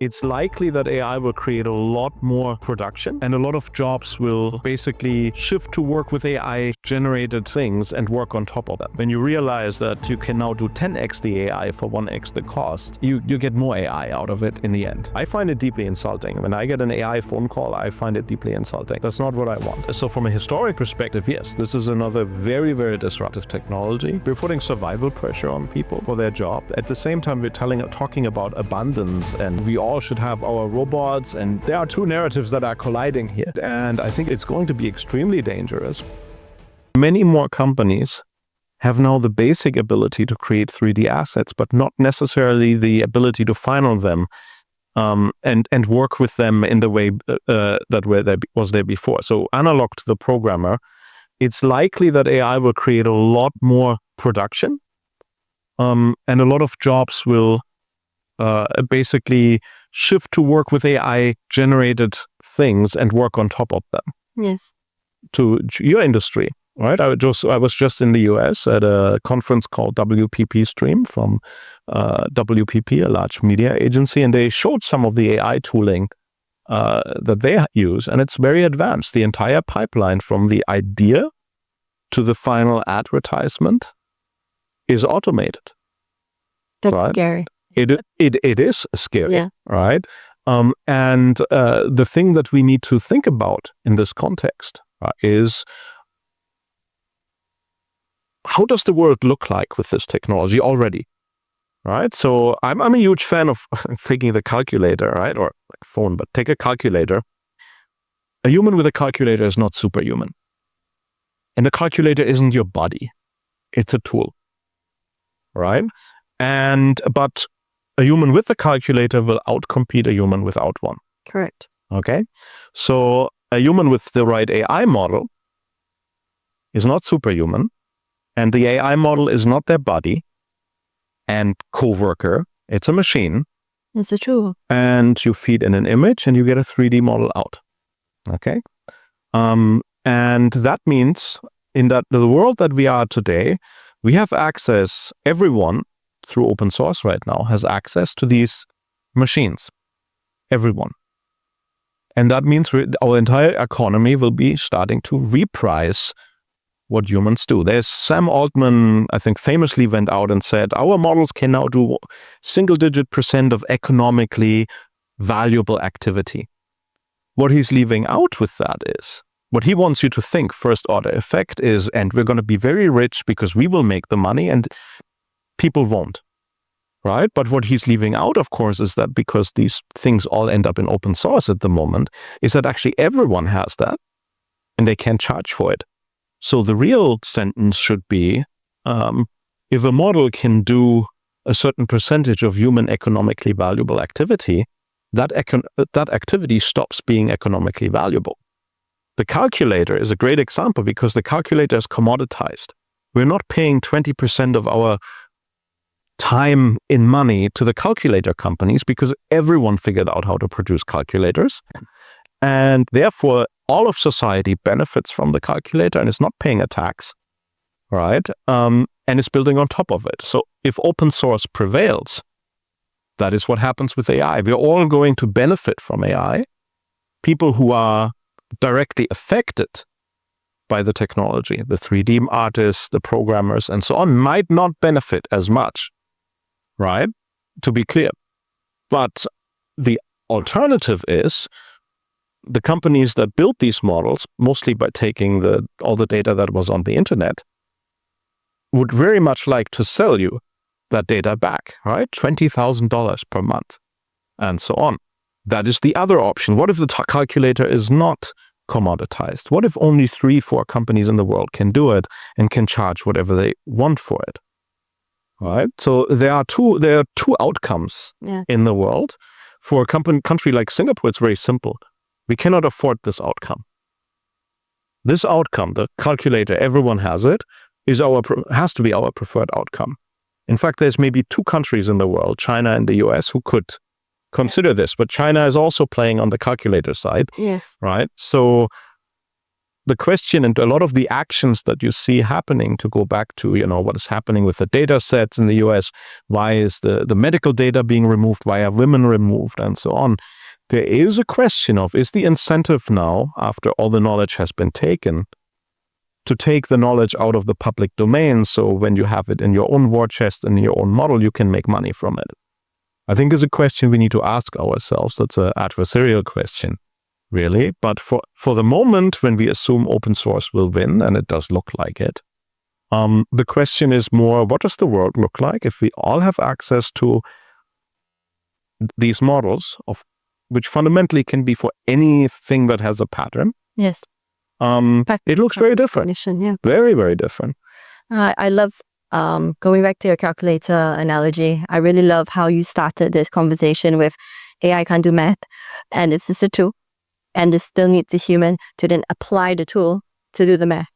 it's likely that AI will create a lot more production and a lot of jobs will basically shift to work with AI generated things and work on top of that. When you realize that you can now do 10x the AI for 1x the cost, you get more AI out of it in the end. I find it deeply insulting. When I get an AI phone call, I find it deeply insulting. That's not what I want. So from a historic perspective, yes, this is another very, very disruptive technology. We're putting survival pressure on people for their job. At the same time, we're talking about abundance and we all should have our robots, and there are two narratives that are colliding here. And I think it's going to be extremely dangerous. Many more companies have now the basic ability to create 3D assets, but not necessarily the ability to final them and work with them in the way that was there before. So analog to the programmer, it's likely that AI will create a lot more production and a lot of jobs will basically shift to work with AI generated things and work on top of them. Yes. To your industry, right? I was just in the US at a conference called WPP Stream from WPP, a large media agency, and they showed some of the AI tooling that they use, and it's very advanced. The entire pipeline from the idea to the final advertisement is automated. That's right? scary. It is scary, Yeah. right? And the thing that we need to think about in this context is how does the world look like with this technology already, right? So I'm a huge fan of taking the calculator, right? Or like phone, but take a calculator. A human with a calculator is not superhuman. And a calculator isn't your body. It's a tool, right? But a human with a calculator will outcompete a human without one. Correct. Okay? So a human with the right AI model is not superhuman, and the AI model is not their body and co-worker. It's a machine. It's a tool. And you feed in an image and you get a 3D model out. Okay? And that means in the world that we are today, we have access, everyone through open source right now has access to these machines. Everyone. And that means our entire economy will be starting to reprice what humans do. There's Sam Altman, I think, famously went out and said, our models can now do single-digit % of economically valuable activity. What he's leaving out with that is, what he wants you to think, first order effect is, and we're going to be very rich because we will make the money and people won't, right? But what he's leaving out, of course, is that because these things all end up in open source at the moment, is that actually everyone has that and they can charge for it. So the real sentence should be, if a model can do a certain percentage of human economically valuable activity, that activity stops being economically valuable. The calculator is a great example because the calculator is commoditized. We're not paying 20% of our time in money to the calculator companies because everyone figured out how to produce calculators. And therefore, all of society benefits from the calculator and is not paying a tax, right? And it's building on top of it. So if open source prevails, that is what happens with AI. We're all going to benefit from AI. People who are directly affected by the technology, the 3D artists, the programmers, and so on, might not benefit as much, right? To be clear. But the alternative is the companies that built these models, mostly by taking all the data that was on the internet, would very much like to sell you that data back, right? $20,000 per month, and so on. That is the other option. What if the calculator is not commoditized? What if only 3-4 companies in the world can do it and can charge whatever they want for it? Right? So there are two outcomes in the world. For a country like Singapore, it's very simple. We cannot afford this outcome. This outcome, the calculator, everyone has it, has to be our preferred outcome. In fact, there's maybe 2 countries in the world, China and the US, who could consider this, but China is also playing on the calculator side. Yes. Right? So the question and a lot of the actions that you see happening, to go back to, what is happening with the data sets in the US, why is the medical data being removed, why are women removed, and so on. There is a question of, is the incentive now, after all the knowledge has been taken, to take the knowledge out of the public domain, so when you have it in your own war chest and your own model, you can make money from it? I think is a question we need to ask ourselves. That's an adversarial question, really. But for the moment, when we assume open source will win, and it does look like it, the question is more, what does the world look like if we all have access to these models, which fundamentally can be for anything that has a pattern? Yes. It looks very different. Yeah. Very, very different. I love going back to your calculator analogy. I really love how you started this conversation with AI can't do math, and it's just a tool, and it still needs a human to then apply the tool to do the math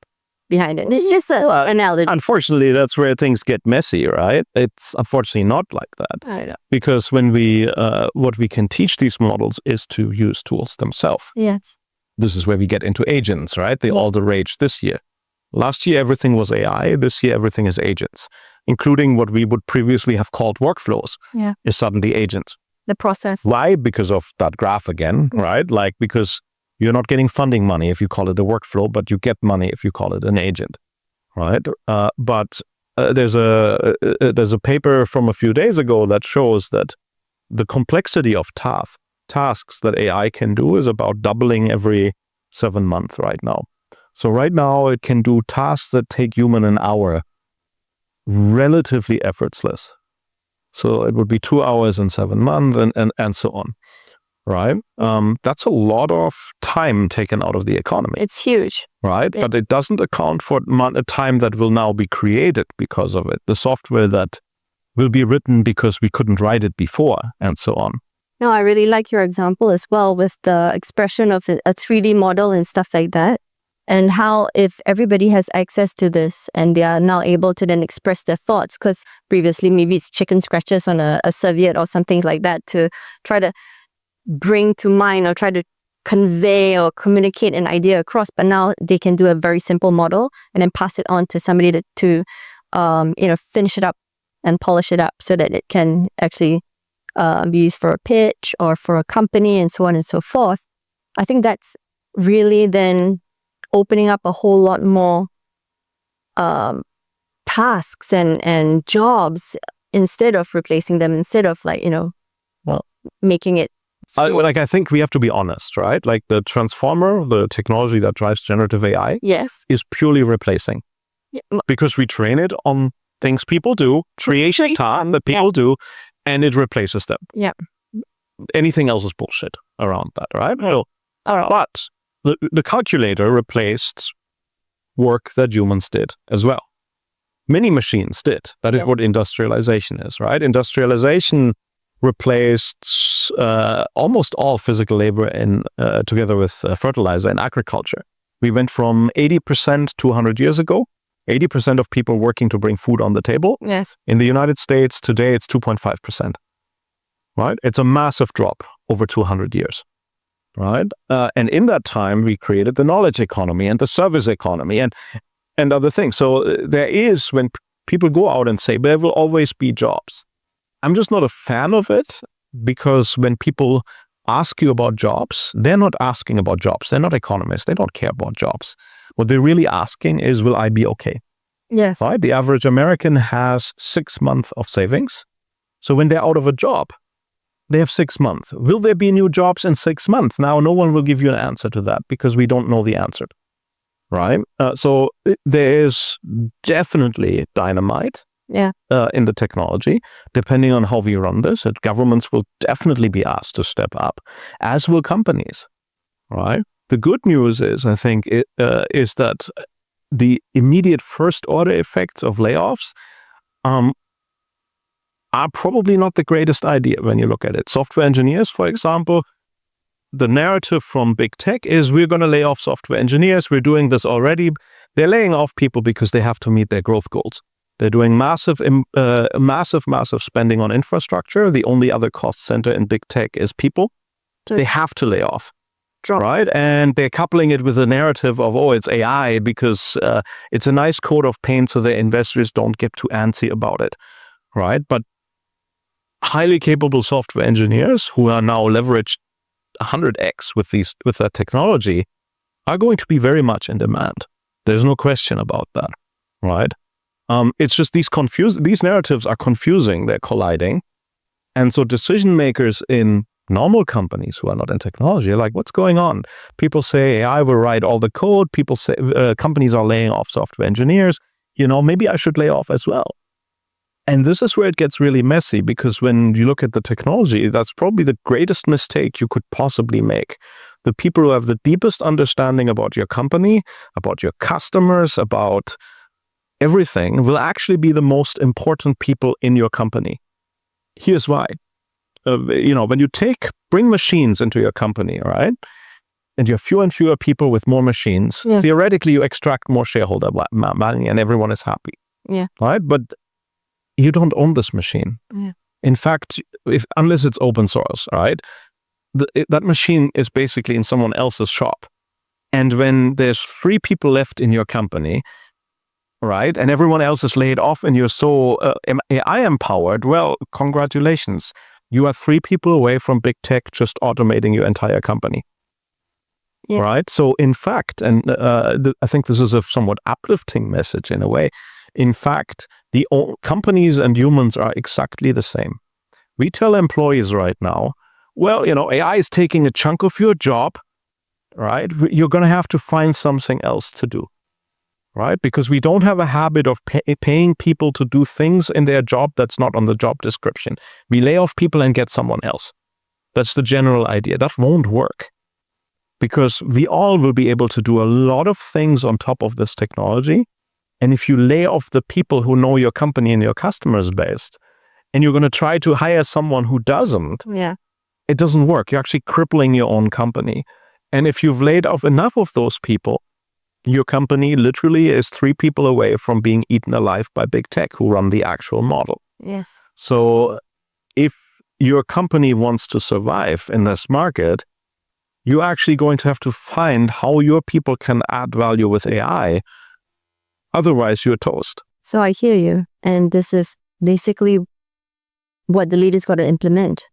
behind it. And it's just an analogy. Unfortunately, that's where things get messy, right? It's unfortunately not like that. I know. Because when what we can teach these models is to use tools themselves. Yes. This is where we get into agents, right? They all the rage this year. Last year, everything was AI. This year, everything is agents, including what we would previously have called workflows, is suddenly agents. The process. Why? Because of that graph again, right? Like, because you're not getting funding money if you call it a workflow, but you get money if you call it an agent, right? But there's a paper from a few days ago that shows that the complexity of tasks that AI can do is about doubling every 7 months right now. So right now it can do tasks that take human an hour, relatively effortless. So it would be 2 hours in 7 months and so on, right? That's a lot of time taken out of the economy. It's huge. Right? But it doesn't account for a time that will now be created because of it. The software that will be written because we couldn't write it before and so on. No, I really like your example as well with the expression of a 3D model and stuff like that. And how if everybody has access to this and they are now able to then express their thoughts, because previously maybe it's chicken scratches on a serviette or something like that to try to bring to mind or try to convey or communicate an idea across. But now they can do a very simple model and then pass it on to somebody to finish it up and polish it up so that it can actually be used for a pitch or for a company and so on and so forth. I think that's really then opening up a whole lot more tasks and jobs instead of replacing them, instead of making it. I think we have to be honest, right? Like the transformer, the technology that drives generative AI, is purely replacing. Yeah. Because we train it on things people do, creation time that people do, and it replaces them. Yeah. Anything else is bullshit around that, right? But the calculator replaced work that humans did as well. Many machines did. That is what industrialization is, right? Industrialization replaced almost all physical labor together with fertilizer in agriculture. We went from 80% 200 years ago, 80% of people working to bring food on the table. Yes. In the United States today, it's 2.5%. Right? It's a massive drop over 200 years. Right? And in that time, we created the knowledge economy and the service economy and other things. So there is, when people go out and say, there will always be jobs. I'm just not a fan of it, because when people ask you about jobs, they're not asking about jobs. They're not economists. They don't care about jobs. What they're really asking is, will I be okay? Yes. Right? The average American has 6 months of savings. So when they're out of a job, they have 6 months. Will there be new jobs in 6 months? Now, no one will give you an answer to that because we don't know the answer. Right? So there is definitely dynamite in the technology, depending on how we run this. Governments will definitely be asked to step up, as will companies. Right? The good news is, I think, is that the immediate first order effects of layoffs are probably not the greatest idea when you look at it. Software engineers, for example, the narrative from big tech is, we're going to lay off software engineers. We're doing this already. They're laying off people because they have to meet their growth goals. They're doing massive spending on infrastructure. The only other cost center in big tech is people. They have to lay off. right? And they're coupling it with a narrative of, oh, it's AI because it's a nice coat of paint so the investors don't get too antsy about it, right? But highly capable software engineers who are now leveraged 100x with that technology are going to be very much in demand. There's no question about that, right? It's just these narratives are confusing, they're colliding. And so decision makers in normal companies who are not in technology are like, what's going on? People say AI will write all the code. People say companies are laying off software engineers. Maybe I should lay off as well. And this is where it gets really messy, because when you look at the technology, that's probably the greatest mistake you could possibly make. The people who have the deepest understanding about your company, about your customers, about everything will actually be the most important people in your company. Here's why. When you bring machines into your company, right? And you have fewer and fewer people with more machines, theoretically you extract more shareholder money and everyone is happy. Yeah. Right? But you don't own this machine. Yeah. In fact, unless it's open source, right? That machine is basically in someone else's shop. And when there's 3 people left in your company, right, and everyone else is laid off and you're so AI empowered, well, congratulations. You are 3 people away from big tech just automating your entire company. Yeah. Right? So in fact, and I think this is a somewhat uplifting message in a way. In fact, the companies and humans are exactly the same. We tell employees right now, well, AI is taking a chunk of your job, right? You're going to have to find something else to do, right? Because we don't have a habit of paying people to do things in their job that's not on the job description. We lay off people and get someone else. That's the general idea. That won't work, because we all will be able to do a lot of things on top of this technology. And if you lay off the people who know your company and your customers best, and you're going to try to hire someone who doesn't, it doesn't work. You're actually crippling your own company. And if you've laid off enough of those people, your company literally is 3 people away from being eaten alive by big tech who run the actual model. Yes. So if your company wants to survive in this market, you're actually going to have to find how your people can add value with AI. Otherwise, you're toast. So I hear you. And this is basically what the leaders got to implement.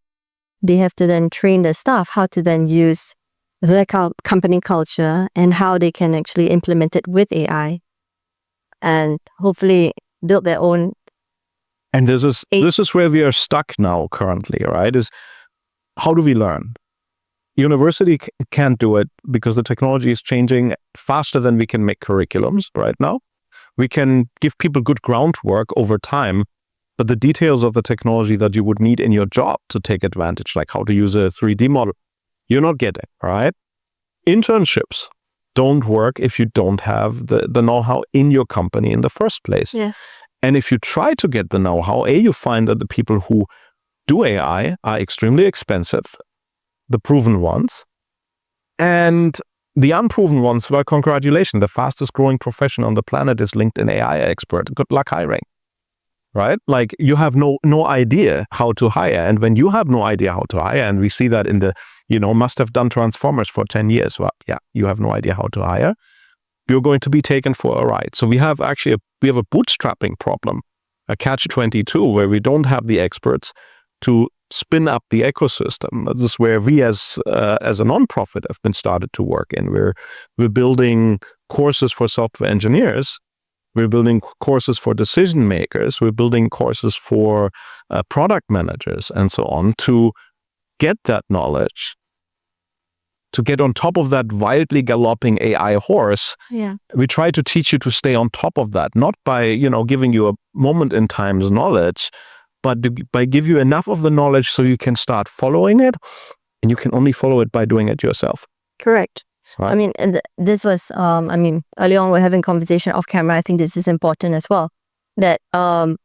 They have to then train their staff how to then use their company culture and how they can actually implement it with AI and hopefully build their own. And this is where we are stuck now currently, right? Is how do we learn? University can't do it because the technology is changing faster than we can make curriculums right now. We can give people good groundwork over time, but the details of the technology that you would need in your job to take advantage, like how to use a 3D model, you're not getting, right? Internships don't work if you don't have the know-how in your company in the first place. Yes. And if you try to get the know-how, you find that the people who do AI are extremely expensive, the proven ones, and the unproven ones, well, congratulations. The fastest growing profession on the planet is LinkedIn AI expert. Good luck hiring, right? Like you have no idea how to hire. And when you have no idea how to hire, and we see that in the, must have done Transformers for 10 years. Well, yeah, you have no idea how to hire. You're going to be taken for a ride. So we have a bootstrapping problem, a catch-22, where we don't have the experts to spin up the ecosystem. This is where we as a nonprofit have been started to work in. We're building courses for software engineers. We're building courses for decision makers. We're building courses for product managers and so on to get that knowledge, to get on top of that wildly galloping AI horse. Yeah. We try to teach you to stay on top of that, not by, giving you a moment in time's knowledge, but by give you enough of the knowledge so you can start following it, and you can only follow it by doing it yourself. Correct. Right. I mean, and this was, early on we're having conversation off camera. I think this is important as well. That, how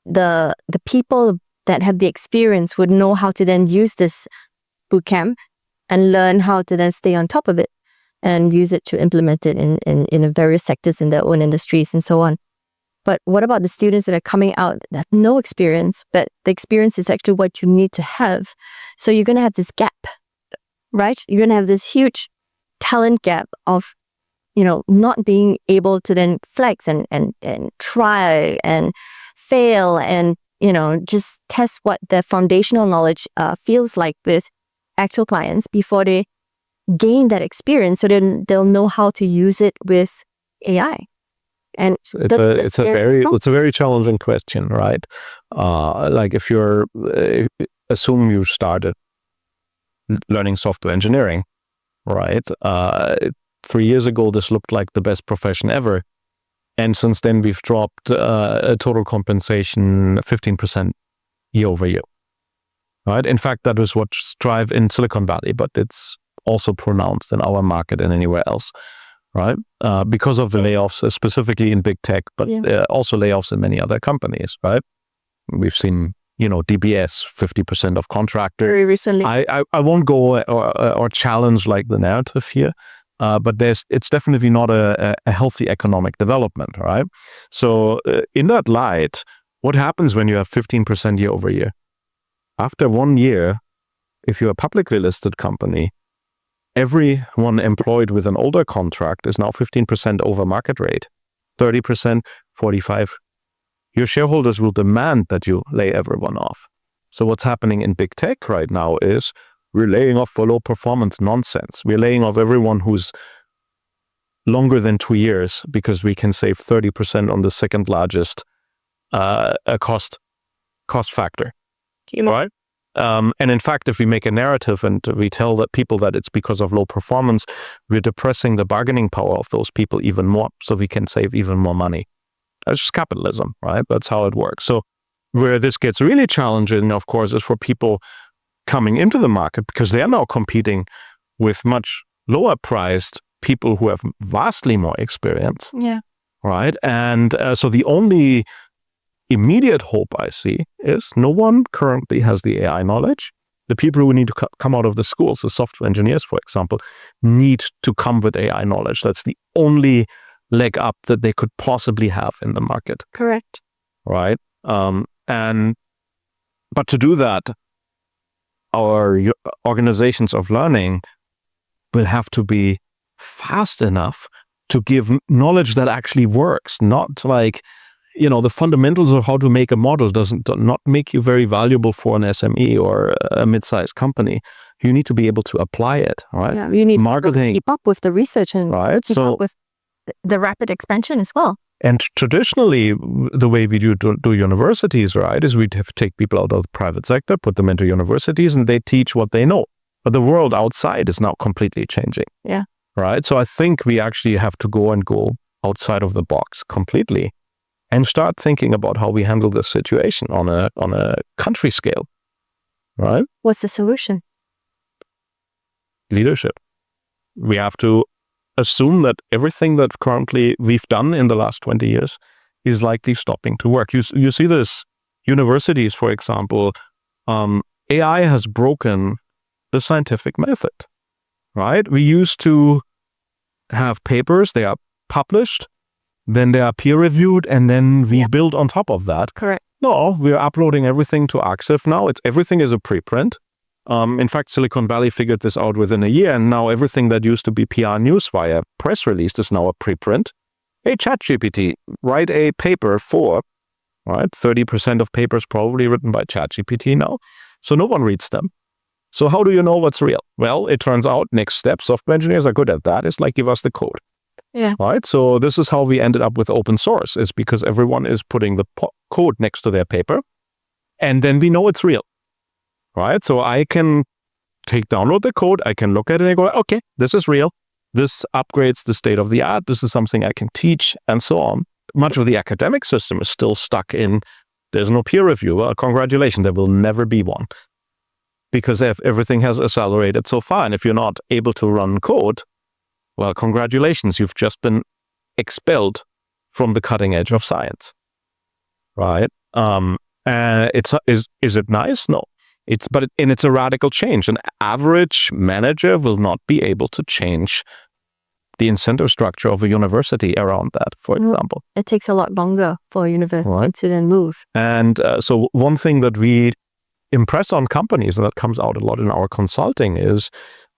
the people that have the experience would know how to then use this bootcamp and learn how to then stay on top of it and use it to implement it in various sectors in their own industries and so on. But what about the students that are coming out that have no experience, but the experience is actually what you need to have? So you're going to have this gap. right? You're going to have this huge talent gap of, not being able to then flex and try and fail and, just test what the foundational knowledge feels like with actual clients before they gain that experience, so then they'll know how to use it with AI. And it's a very challenging question, right? Like if you're assume you started learning software engineering, right? 3 years ago, this looked like the best profession ever, and since then we've dropped a total compensation 15% year over year, right? In fact, that is what's drive in Silicon Valley, but it's also pronounced in our market and anywhere else, right? Because of the layoffs, specifically in big tech, but also layoffs in many other companies, right? We've seen, DBS, 50% of contractors. Very recently. I won't go or challenge like the narrative here, but it's definitely not a healthy economic development, right? So in that light, what happens when you have 15% year over year? After 1 year, if you're a publicly listed company, everyone employed with an older contract is now 15% over market rate, 30%, 45%. Your shareholders will demand that you lay everyone off. So what's happening in big tech right now is we're laying off for low performance nonsense. We're laying off everyone who's longer than 2 years because we can save 30% on the second largest cost factor, right? And in fact, if we make a narrative and we tell that people that it's because of low performance, we're depressing the bargaining power of those people even more, so we can save even more money. That's just capitalism, right? That's how it works. So where this gets really challenging, of course, is for people coming into the market, because they are now competing with much lower priced people who have vastly more experience. Yeah. Right. And so the only immediate hope I see is no one currently has the AI knowledge. The people who need to come out of the schools, the software engineers, for example, need to come with AI knowledge. That's the only leg up that they could possibly have in the market. Correct. Right. But to do that, our organizations of learning will have to be fast enough to give knowledge that actually works, not like, the fundamentals of how to make a model does not make you very valuable for an SME or a mid-sized company. You need to be able to apply it, right? Yeah, you need marketing, to keep up with the research and keep up with the rapid expansion as well. And traditionally, the way we do universities, right, is we'd have to take people out of the private sector, put them into universities, and they teach what they know. But the world outside is now completely changing. Yeah. Right? So I think we actually have to go outside of the box completely and start thinking about how we handle this situation on a country scale. Right? What's the solution? Leadership. We have to assume that everything that currently we've done in the last 20 years is likely stopping to work. You see this, universities, for example, AI has broken the scientific method, right? We used to have papers, they are published, then they are peer-reviewed, and then we build on top of that. Correct. No, we're uploading everything to Arxiv now. Everything is a preprint. In fact, Silicon Valley figured this out within a year, and now everything that used to be PR news via press release is now a preprint. Hey, ChatGPT, write a paper for, right? 30% of papers probably written by ChatGPT now. So no one reads them. So how do you know what's real? Well, it turns out next step, software engineers are good at that. It's like, give us the code. Yeah. Right? So this is how we ended up with open source, is because everyone is putting the code next to their paper, and then we know it's real. Right? So I can download the code, I can look at it and go, okay, this is real. This upgrades the state of the art. This is something I can teach, and so on. Much of the academic system is still stuck in, there's no peer review. Well, congratulations, there will never be one. Because everything has accelerated so far. And if you're not able to run code, well, congratulations, you've just been expelled from the cutting edge of science. Right? Is it nice? No. But it's a radical change. An average manager will not be able to change the incentive structure of a university around that, for example. It takes a lot longer for a university to then move. And so one thing that we impress on companies, and that comes out a lot in our consulting, is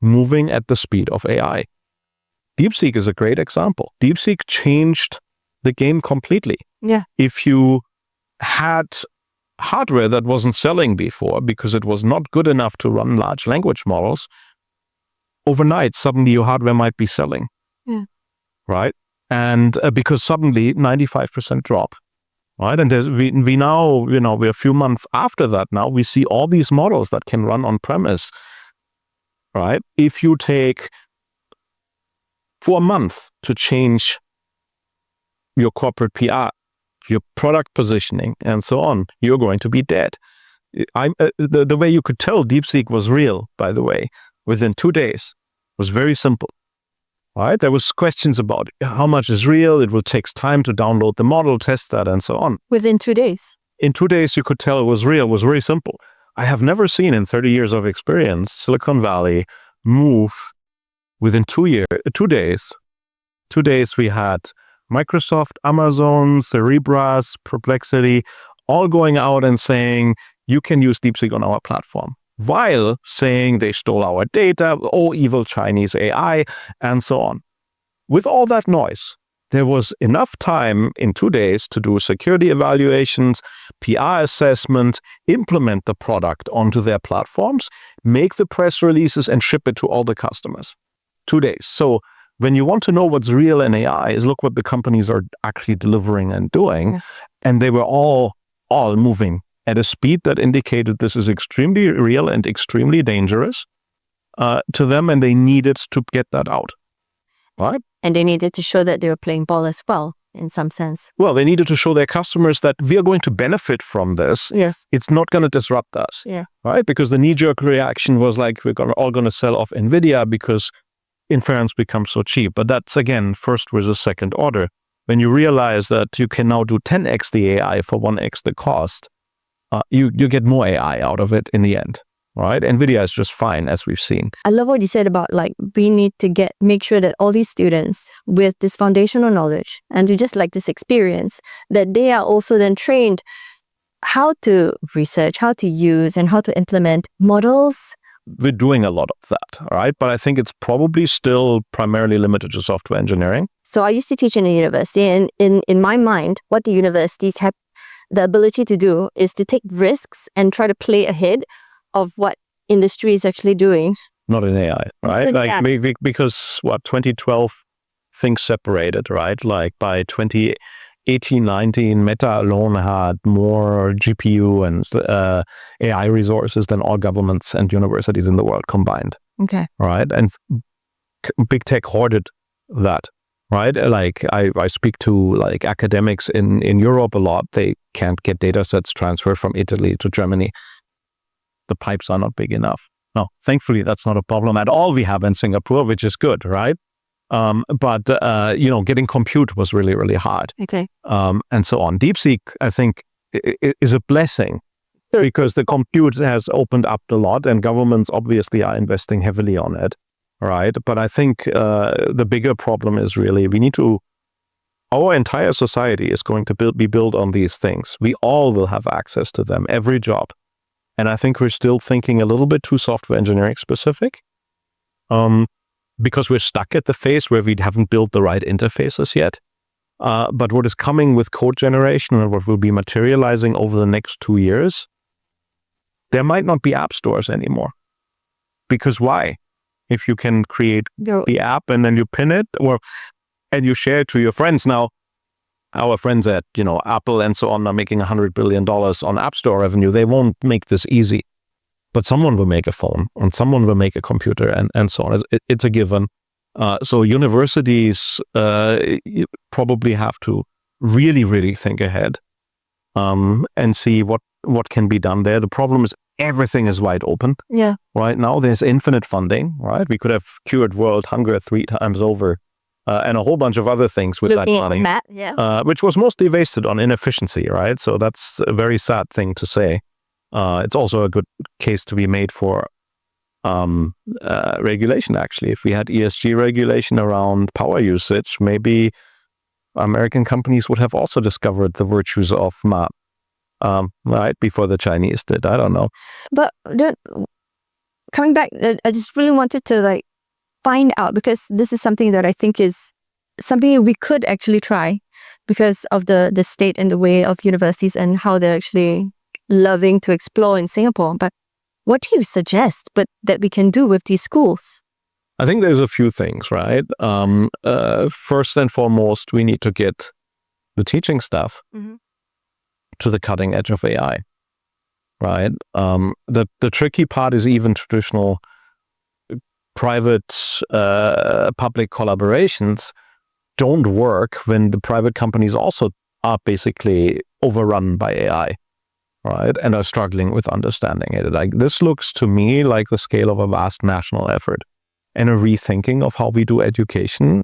moving at the speed of AI. DeepSeek is a great example. DeepSeek changed the game completely. Yeah. If you had hardware that wasn't selling before because it was not good enough to run large language models, overnight, suddenly your hardware might be selling. Yeah. Right? And because suddenly 95% drop. Right? And we now, we're a few months after that now, we see all these models that can run on premise. Right? If you take for a month to change your corporate PR, your product positioning, and so on, you're going to be dead. The way you could tell DeepSeek was real, by the way, within 2 days, was very simple. Right? There was questions about how much is real. It will take time to download the model, test that, and so on. Within 2 days? In 2 days, you could tell it was real. It was very simple. I have never seen in 30 years of experience Silicon Valley move within 2 days. 2 days we had Microsoft, Amazon, Cerebras, Perplexity, all going out and saying, you can use DeepSeek on our platform, while saying they stole our data, oh, evil Chinese AI, and so on. With all that noise, there was enough time in 2 days to do security evaluations, PR assessment, implement the product onto their platforms, make the press releases, and ship it to all the customers. 2 days. So when you want to know what's real in AI, is look what the companies are actually delivering and doing. Yeah. And they were all moving at a speed that indicated this is extremely real and extremely dangerous to them, and they needed to get that out. Right? And they needed to show that they were playing ball as well, in some sense. Well, they needed to show their customers that we are going to benefit from this. Yes. It's not going to disrupt us. Yeah. Right? Because the knee-jerk reaction was like, we're all going to sell off NVIDIA because inference becomes so cheap. But that's, again, first versus second order. When you realize that you can now do 10x the AI for 1x the cost, you get more AI out of it in the end. Right? NVIDIA is just fine, as we've seen. I love what you said about we need to make sure that all these students with this foundational knowledge and to just this experience, that they are also then trained how to research, how to use, and how to implement models. We're doing a lot of that, right? But I think it's probably still primarily limited to software engineering. So I used to teach in a university, and in my mind, what the universities have the ability to do is to take risks and try to play ahead of what industry is actually doing. Not in AI, right? Because 2012 things separated, right? By 2018-19, Meta alone had more GPU and AI resources than all governments and universities in the world combined. Okay. Right? And big tech hoarded that. Right? I speak to academics in Europe a lot. They can't get data sets transferred from Italy to Germany. The pipes are not big enough. No, thankfully, that's not a problem at all we have in Singapore, which is good, right? But getting compute was really, really hard. Okay. And so on. DeepSeek, I think, is a blessing because the compute has opened up a lot and governments obviously are investing heavily on it, right? But I think the bigger problem is really our entire society is going to be built on these things. We all will have access to them, every job. And I think we're still thinking a little bit too software engineering specific because we're stuck at the phase where we haven't built the right interfaces yet. But what is coming with code generation and what will be materializing over the next 2 years, there might not be app stores anymore. Because why? If you can create the app and then you pin it and you share it to your friends. Now, our friends at Apple and so on are making $100 billion on App Store revenue. They won't make this easy, but someone will make a phone and someone will make a computer and so on. It's a given. So universities probably have to really, really think ahead and see what can be done there. The problem is everything is wide open. Yeah. Right now, there's infinite funding. Right, we could have cured world hunger 3 times over. And a whole bunch of other things with that money, which was mostly wasted on inefficiency, right? So that's a very sad thing to say. It's also a good case to be made for regulation, actually. If we had ESG regulation around power usage, maybe American companies would have also discovered the virtues of MAP, right, before the Chinese did. I don't know. But coming back, I just really wanted to like find out, because this is something that I think is something we could actually try because of the state and the way of universities and how they're actually loving to explore in Singapore. But what do you suggest that we can do with these schools? I think there's a few things, right? First and foremost, we need to get the teaching staff to the cutting edge of AI, right? The tricky part is even traditional private public collaborations don't work when the private companies also are basically overrun by AI, right? And are struggling with understanding it. Like, this looks to me like the scale of a vast national effort and a rethinking of how we do education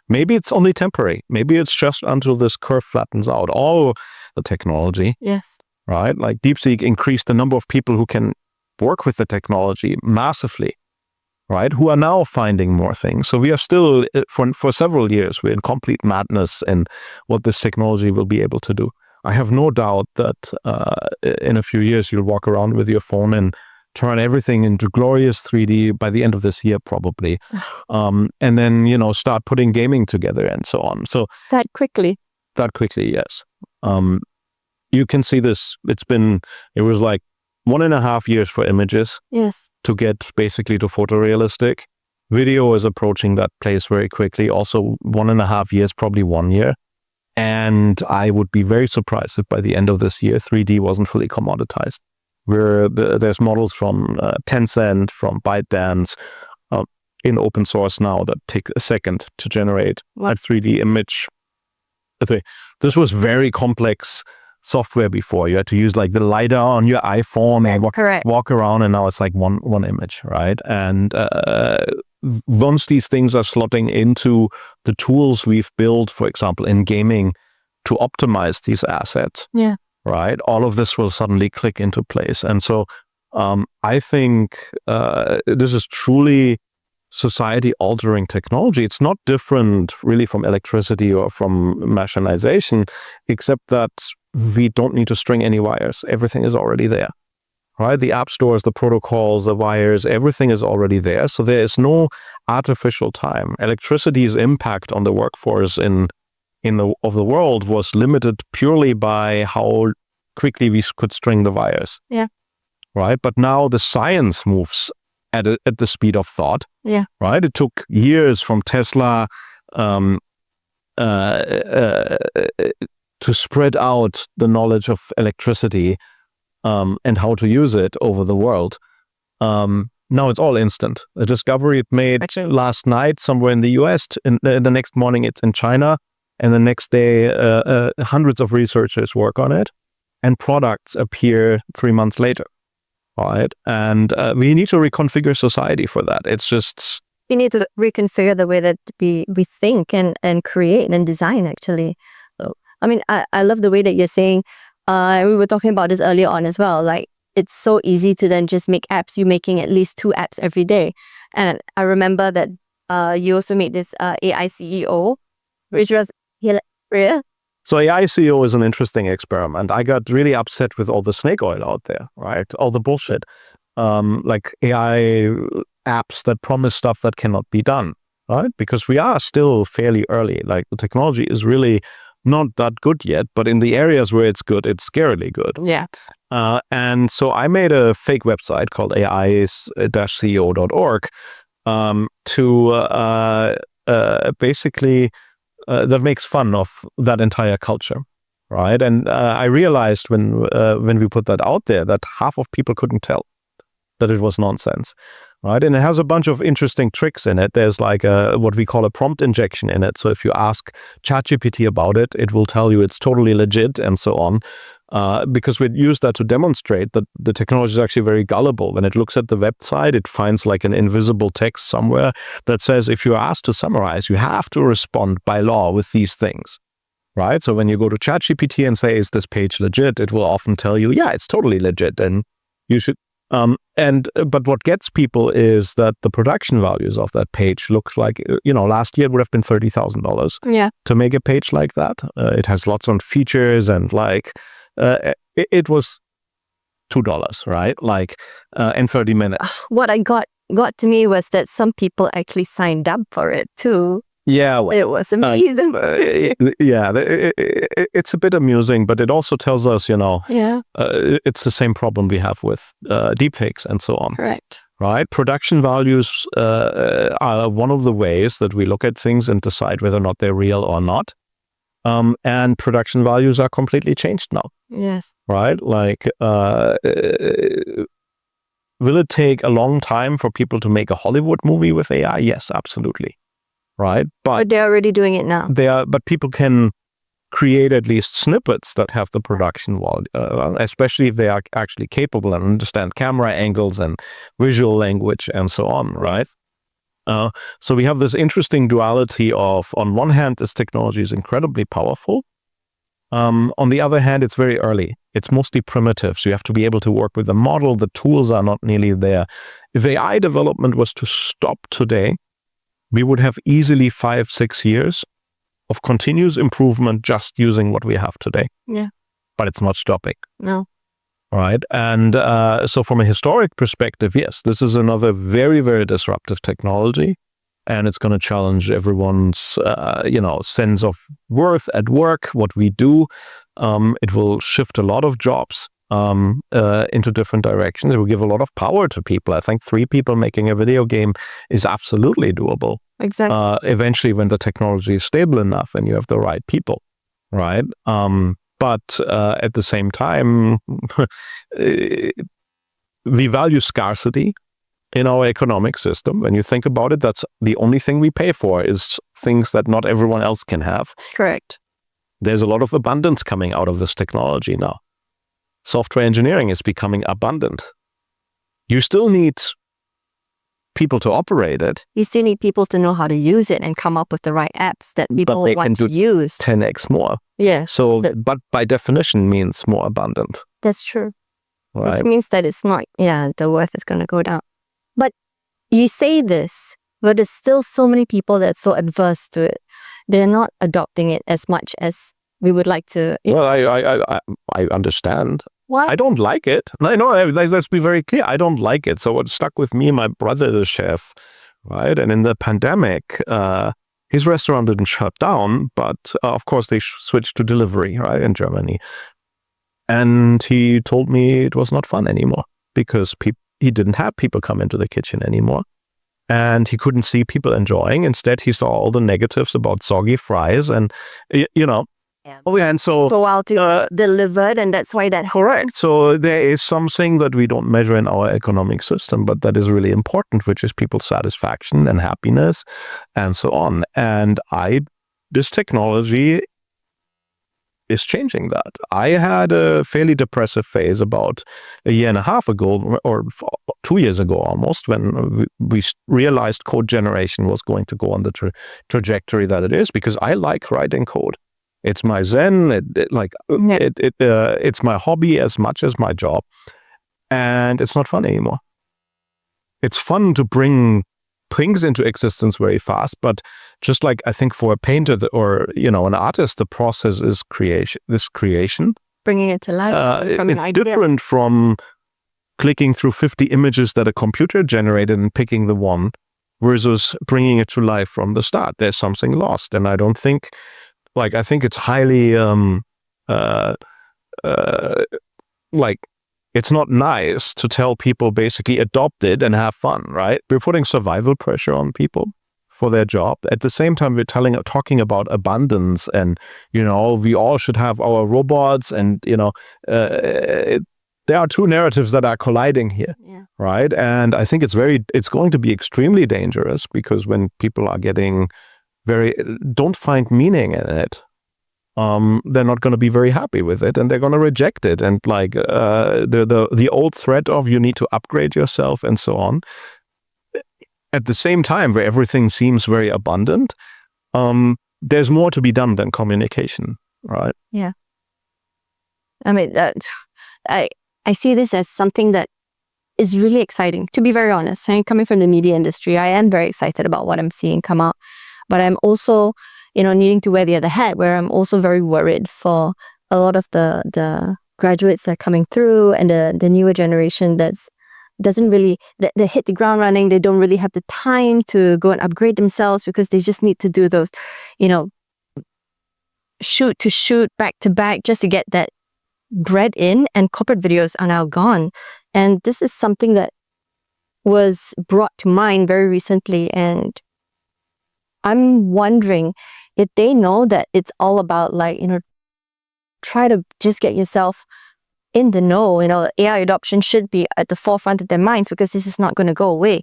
maybe it's only temporary. Maybe it's just until this curve flattens out. All the technology, yes, right? Like DeepSeek increased the number of people who can work with the technology massively, right? Who are now finding more things. So we are still, for several years, we're in complete madness in what this technology will be able to do. I have no doubt that in a few years, you'll walk around with your phone and turn everything into glorious 3D by the end of this year, probably. And then, start putting gaming together and so on. So that quickly, yes. You can see this. It was like 1.5 years for images. Yes. To get basically to photorealistic. Video is approaching that place very quickly. Also 1.5 years, probably 1 year. And I would be very surprised if by the end of this year, 3D wasn't fully commoditized. There's models from Tencent, from ByteDance, in open source now that take a second to generate a 3D image. This was very complex software before. You had to use like the LiDAR on your iPhone and walk around, and now it's like one image, right? And once these things are slotting into the tools we've built, for example, in gaming to optimize these assets, right? All of this will suddenly click into place. And so I think this is truly society-altering technology. It's not different really from electricity or from machinization, except that we don't need to string any wires. Everything is already there, right? The app stores, the protocols, the wires, everything is already there. So there is no artificial time. Electricity's impact on the workforce of the world was limited purely by how quickly we could string the wires. Yeah. Right? But now the science moves at the speed of thought. Yeah. Right? It took years from Tesla to spread out the knowledge of electricity and how to use it over the world. Now it's all instant. A discovery it made last night somewhere in the US, the next morning it's in China, and the next day hundreds of researchers work on it, and products appear 3 months later. Right? And we need to reconfigure society for that. It's just... We need to reconfigure the way that we think and create and design, actually. So, I mean, I love the way that you're saying, we were talking about this earlier on as well, like, it's so easy to then just make apps. You're making at least 2 apps every day. And I remember that you also made this AI CEO, which was hilarious. So AI CEO is an interesting experiment. I got really upset with all the snake oil out there, right? All the bullshit. Like AI apps that promise stuff that cannot be done, right? Because we are still fairly early. Like, the technology is really not that good yet, but in the areas where it's good, it's scarily good. Yeah. And so I made a fake website called AI-CEO.org to basically that makes fun of that entire culture, right? And I realized when we put that out there that half of people couldn't tell that it was nonsense, right? And it has a bunch of interesting tricks in it. There's like what we call a prompt injection in it. So if you ask ChatGPT about it, it will tell you it's totally legit and so on. Because we use that to demonstrate that the technology is actually very gullible. When it looks at the website, it finds like an invisible text somewhere that says, if you're asked to summarize, you have to respond by law with these things, right? So when you go to ChatGPT and say, is this page legit? It will often tell you, yeah, it's totally legit, and you should. But what gets people is that the production values of that page look like, last year it would have been $30,000 to make a page like that. It has lots of features and like, it was $2, right? Like, in 30 minutes. What I got to me was that some people actually signed up for it too. Yeah, well, It was amazing. it's a bit amusing, but it also tells us, Yeah, it's the same problem we have with deepfakes and so on. correct. Right? Production values are one of the ways that we look at things and decide whether or not they're real or not. And production values are completely changed now. Yes. Right? Like, will it take a long time for people to make a Hollywood movie with AI? Yes, absolutely. Right? But they're already doing it now. But people can create at least snippets that have the production value, especially if they are actually capable and understand camera angles and visual language and so on, right? So we have this interesting duality of, on one hand, this technology is incredibly powerful. On the other hand, it's very early. It's mostly primitive. So you have to be able to work with the model. The tools are not nearly there. If AI development was to stop today, we would have easily 5-6 years of continuous improvement just using what we have today. Yeah. But it's not stopping. No. Right. And so from a historic perspective, yes, this is another very, very disruptive technology. And it's going to challenge everyone's, sense of worth at work, what we do. It will shift a lot of jobs into different directions. It will give a lot of power to people. I think 3 people making a video game is absolutely doable. Exactly. Eventually, when the technology is stable enough and you have the right people, right? But at the same time, we value scarcity in our economic system. When you think about it, that's the only thing we pay for is things that not everyone else can have. Correct. There's a lot of abundance coming out of this technology now. Software engineering is becoming abundant. You still need people to operate it. You still need people to know how to use it and come up with the right apps that people want to use. 10x more. Yeah. So, but by definition means more abundant. That's true. Right. Which means that it's not, the worth is going to go down. But you say this, but there's still so many people that's so adverse to it. They're not adopting it as much as we would like to. Well, I understand. What? I don't like it. No, let's be very clear. I don't like it. So what stuck with me, my brother is a chef, right? And in the pandemic, his restaurant didn't shut down, but of course they switched to delivery, right, in Germany. And he told me it was not fun anymore because he didn't have people come into the kitchen anymore. And he couldn't see people enjoying. Instead, he saw all the negatives about soggy fries and, and so for a while to delivered, and that's why that correct. So there is something that we don't measure in our economic system, but that is really important, which is people's satisfaction and happiness and so on. And this technology is changing that. I had a fairly depressive phase about a year and a half ago, or 2 years ago almost, when we realized code generation was going to go on the trajectory that it is, because I like writing code. It's my zen. It's my hobby as much as my job, and it's not fun anymore. It's fun to bring things into existence very fast, but just like I think for a painter or an artist, the process is creation, bringing it to life from an idea. Different from clicking through 50 images that a computer generated and picking the one, versus bringing it to life from the start. There's something lost, and I don't think. I think it's highly, it's not nice to tell people basically adopt it and have fun, right? We're putting survival pressure on people for their job. At the same time, we're talking about abundance and, we all should have our robots and, there are two narratives that are colliding here, right? And I think it's going to be extremely dangerous because when people are getting don't find meaning in it, they're not going to be very happy with it and they're going to reject it. And the old threat of you need to upgrade yourself and so on. At the same time, where everything seems very abundant, there's more to be done than communication, right? Yeah. I mean, I see this as something that is really exciting, to be very honest. And coming from the media industry, I am very excited about what I'm seeing come out. But I'm also, needing to wear the other hat, where I'm also very worried for a lot of the graduates that are coming through and the newer generation doesn't really, they hit the ground running. They don't really have the time to go and upgrade themselves because they just need to do those, shoot to shoot, back to back, just to get that bread in, and corporate videos are now gone. And this is something that was brought to mind very recently, and I'm wondering if they know that it's all about try to just get yourself in the know. AI adoption should be at the forefront of their minds because this is not going to go away.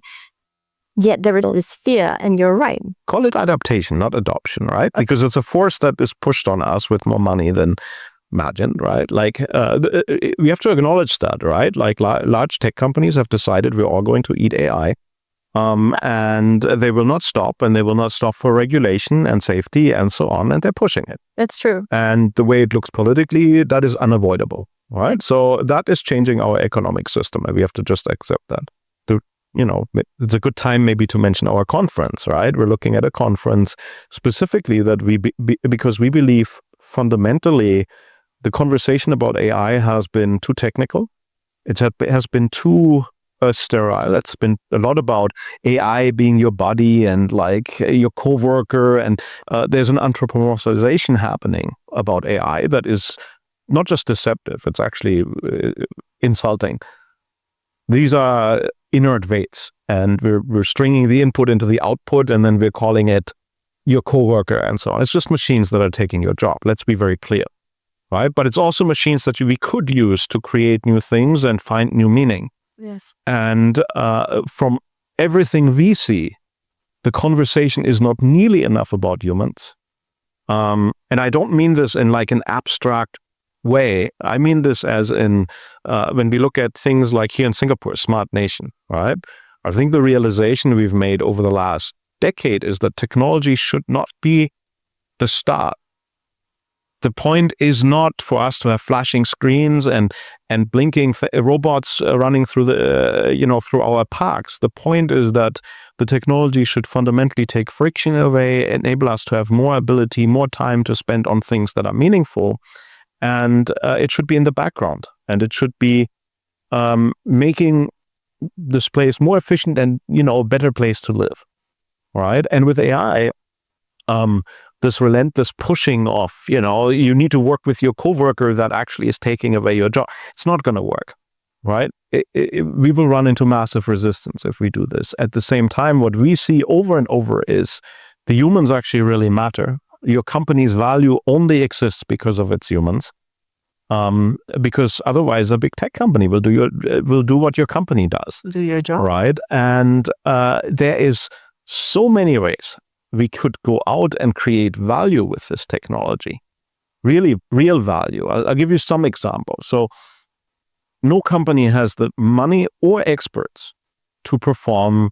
Yet there is fear, and you're right. Call it adaptation, not adoption, right? Because it's a force that is pushed on us with more money than imagined, right? We have to acknowledge that, right? Large tech companies have decided we're all going to eat AI. And they will not stop, and they will not stop for regulation and safety and so on, and they're pushing it. That's true. And the way it looks politically, that is unavoidable, right? So that is changing our economic system, and we have to just accept that. It's a good time maybe to mention our conference, right? We're looking at a conference specifically that because we believe fundamentally the conversation about AI has been too technical. It has been too sterile. It's been a lot about AI being your body and your coworker, and there's an anthropomorphization happening about AI that is not just deceptive, it's actually insulting. These are inert weights, and we're stringing the input into the output, and then we're calling it your coworker and so on. It's just machines that are taking your job. Let's be very clear, right? But it's also machines that we could use to create new things and find new meaning. Yes. And from everything we see, the conversation is not nearly enough about humans. And I don't mean this in an abstract way. I mean this as in when we look at things like here in Singapore, Smart Nation, right? I think the realization we've made over the last decade is that technology should not be the start. The point is not for us to have flashing screens and blinking robots running through through our parks. The point is that the technology should fundamentally take friction away, enable us to have more ability, more time to spend on things that are meaningful, and it should be in the background, and it should be making this place more efficient and a better place to live, right? And with AI, this relentless pushing of, you need to work with your coworker that actually is taking away your job. It's not going to work, right? We will run into massive resistance if we do this. At the same time, what we see over and over is the humans actually really matter. Your company's value only exists because of its humans. Because otherwise a big tech company will do what your company does. Do your job. Right? And there is so many ways we could go out and create value with this technology. Really, real value. I'll give you some examples. So no company has the money or experts to perform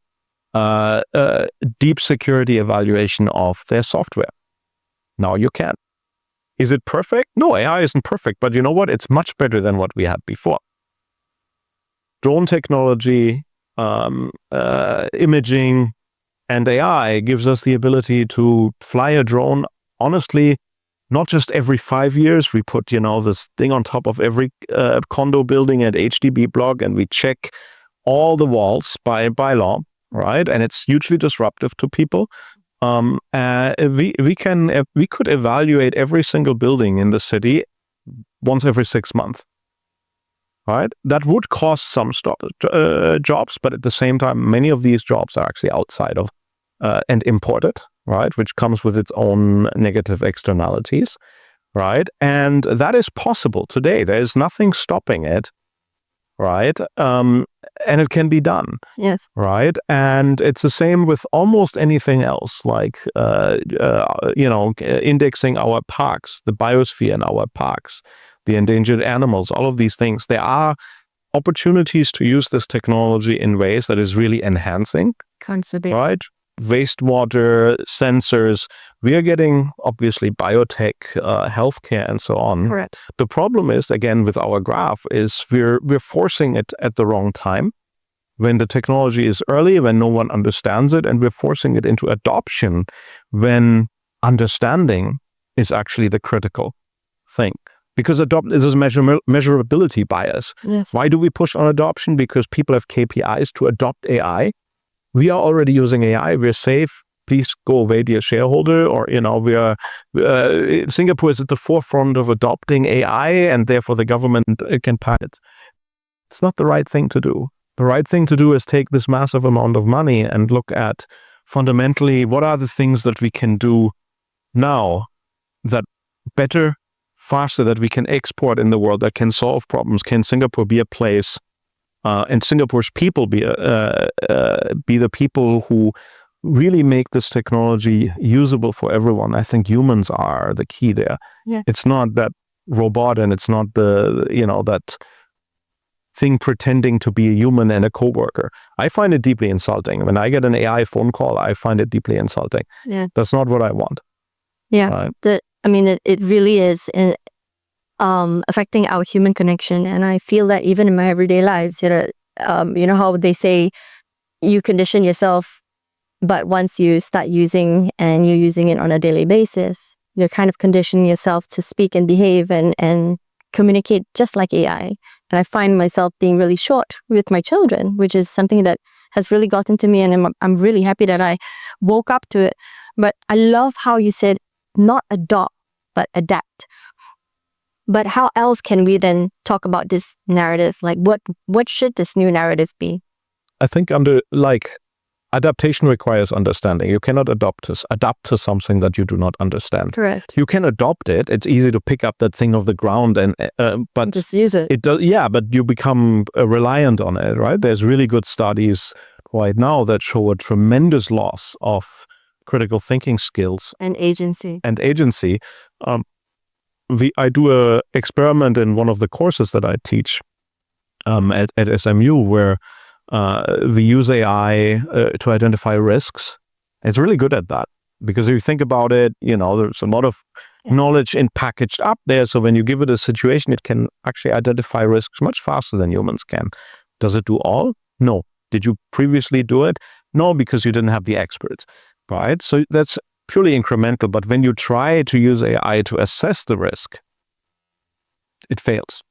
deep security evaluation of their software. Now you can. Is it perfect? No, AI isn't perfect, but you know what? It's much better than what we had before. Drone technology, imaging, and AI gives us the ability to fly a drone, honestly, not just every 5 years. We put, this thing on top of every condo building and HDB block, and we check all the walls by law, right? And it's hugely disruptive to people. We could evaluate every single building in the city once every 6 months, right? That would cost some jobs, but at the same time, many of these jobs are actually outside of and imported, right? Which comes with its own negative externalities, right? And that is possible today. There is nothing stopping it, right? And it can be done. Yes. Right. And it's the same with almost anything else, like, indexing our parks, the biosphere in our parks, the endangered animals, all of these things. There are opportunities to use this technology in ways that is really enhancing. Conservation. Right. Wastewater, sensors. We are getting, obviously, biotech, healthcare, and so on. Correct. The problem is, again, with our graph, is we're forcing it at the wrong time, when the technology is early, when no one understands it, and we're forcing it into adoption when understanding is actually the critical thing. Because is a measurability bias. Yes. Why do we push on adoption? Because people have KPIs to adopt AI. We are already using AI. We're safe. Please go away, dear shareholder. Or, we are, Singapore is at the forefront of adopting AI, and therefore the government can pack it. It's not the right thing to do. The right thing to do is take this massive amount of money and look at fundamentally what are the things that we can do now that better, faster, that we can export in the world, that can solve problems. Can Singapore be a place, and Singapore's people be the people who really make this technology usable for everyone? I think humans are the key there. Yeah. It's not that robot, and it's not that thing pretending to be a human and a coworker. I find it deeply insulting. When I get an AI phone call, I find it deeply insulting. Yeah. That's not what I want. Yeah. It really is affecting our human connection. And I feel that even in my everyday lives, how they say you condition yourself, but once you start using and you're using it on a daily basis, you're kind of conditioning yourself to speak and behave and communicate just like AI. And I find myself being really short with my children, which is something that has really gotten to me, and I'm really happy that I woke up to it. But I love how you said not adopt, but adapt. But how else can we then talk about this narrative? Like what should this new narrative be? I think adaptation requires understanding. You cannot adapt to something that you do not understand. Correct. You can adopt it. It's easy to pick up that thing off the ground but just use it. It does, yeah, but you become reliant on it, right? There's really good studies right now that show a tremendous loss of critical thinking skills and agency. I do a experiment in one of the courses that I teach at SMU where we use AI to identify risks. It's really good at that because if you think about it, there's a lot of knowledge packaged up there. So when you give it a situation, it can actually identify risks much faster than humans can. Does it do all? No. Did you previously do it? No, because you didn't have the experts, right? So that's purely incremental. But when you try to use AI to assess the risk, it fails.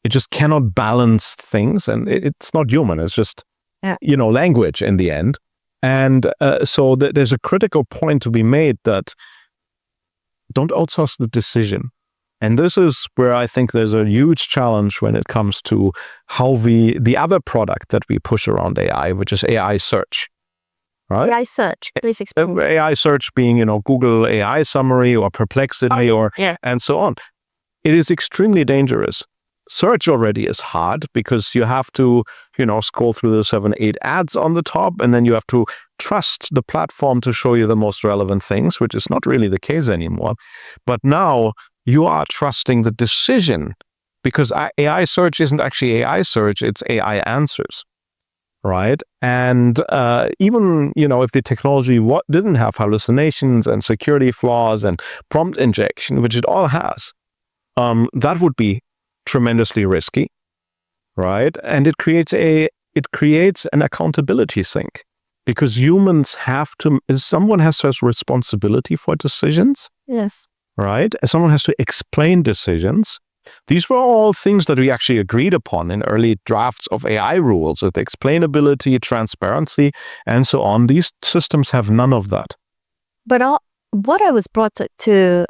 It just cannot balance things, and it's not human. It's just, language in the end. And so there's a critical point to be made that don't outsource the decision. And this is where I think there's a huge challenge when it comes to how the other product that we push around AI, which is AI search. Right? AI search, please explain. AI search being, Google AI summary or Perplexity and so on. It is extremely dangerous. Search already is hard because you have to, scroll through the 7-8 ads on the top, and then you have to trust the platform to show you the most relevant things, which is not really the case anymore. But now you are trusting the decision because AI search isn't actually AI search, it's AI answers. Right. And even, if the technology didn't have hallucinations and security flaws and prompt injection, which it all has, that would be tremendously risky. Right. And it creates an accountability sink because humans someone has to have responsibility for decisions. Yes. Right. And someone has to explain decisions. These were all things that we actually agreed upon in early drafts of AI rules with explainability, transparency, and so on. These systems have none of that. But what I was brought to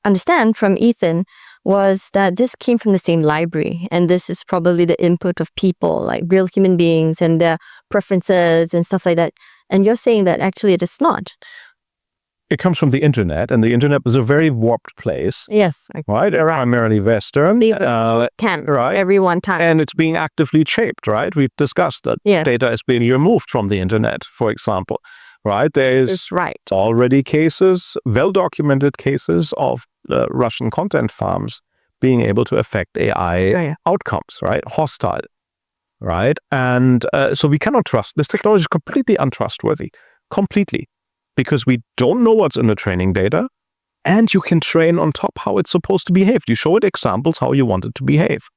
understand from Ethan was that this came from the same library, and this is probably the input of people, like real human beings and their preferences and stuff like that. And you're saying that actually it is not. It comes from the internet, and the internet is a very warped place. Yes. Right? Primarily Western. Right? Everyone can. And it's being actively shaped, right? We've discussed that data is being removed from the internet, for example. Right? There's already cases, well-documented cases of Russian content farms being able to affect AI outcomes, right? Hostile. Right? And so we cannot trust. This technology is completely untrustworthy. Completely. Because we don't know what's in the training data, and you can train on top how it's supposed to behave. You show it examples how you want it to behave.